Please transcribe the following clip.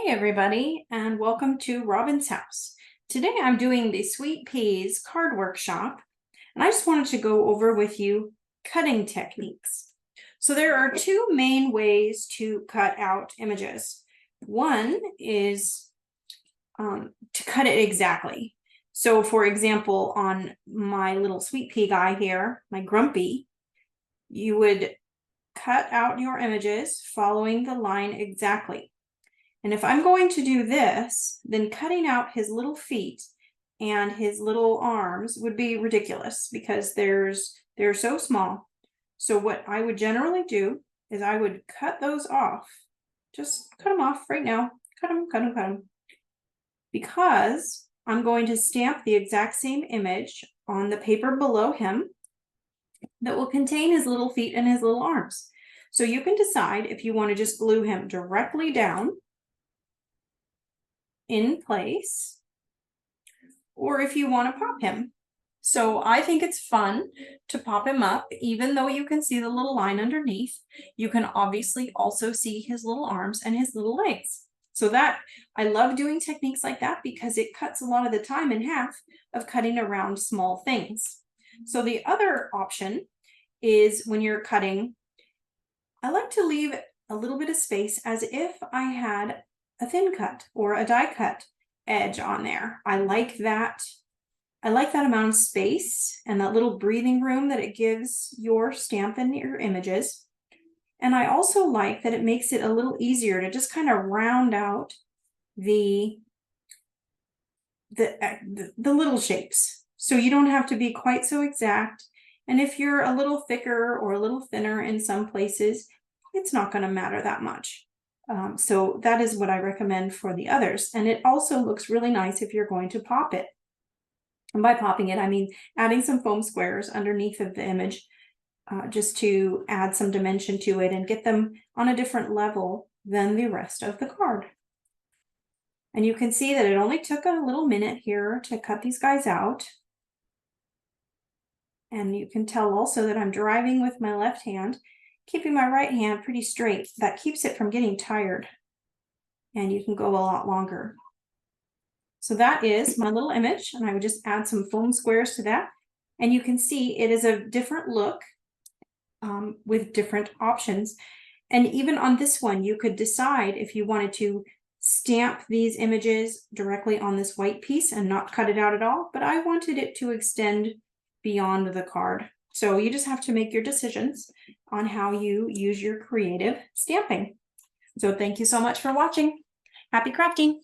Hey everybody, and welcome to Robin's house. Today I'm doing the Sweet Peas card workshop, and I just wanted to go over with you cutting techniques. So there are two main ways to cut out images. One is to cut it exactly. So for example, on my little sweet pea guy here, my Grumpy, you would cut out your images following the line exactly. And if I'm going to do this, then cutting out his little feet and his little arms would be ridiculous because they're so small. So what I would generally do is I would cut those off. Just cut them off right now. Cut them, cut them, cut them. Because I'm going to stamp the exact same image on the paper below him that will contain his little feet and his little arms. So you can decide if you want to just glue him directly down in place, or if you want to pop him. So I think it's fun to pop him up, even though you can see the little line underneath. You can obviously also see his little arms and his little legs. So that I love doing techniques like that because it cuts a lot of the time in half of cutting around small things. So the other option is when you're cutting, I like to leave a little bit of space as if I had a thin cut or a die cut edge on there. I like that amount of space and that little breathing room that it gives your stamp and your images. And I also like that it makes it a little easier to just kind of round out the little shapes. So you don't have to be quite so exact. And if you're a little thicker or a little thinner in some places, it's not going to matter that much. So that is what I recommend for the others. And it also looks really nice if you're going to pop it. And by popping it, I mean adding some foam squares underneath of the image just to add some dimension to it and get them on a different level than the rest of the card. And you can see that it only took a little minute here to cut these guys out. And you can tell also that I'm driving with my left hand, keeping my right hand pretty straight. That keeps it from getting tired, and you can go a lot longer. So that is my little image, and I would just add some foam squares to that. And you can see it is a different look with different options. And even on this one, you could decide if you wanted to stamp these images directly on this white piece and not cut it out at all, but I wanted it to extend beyond the card. So you just have to make your decisions on how you use your creative stamping. So thank you so much for watching. Happy crafting!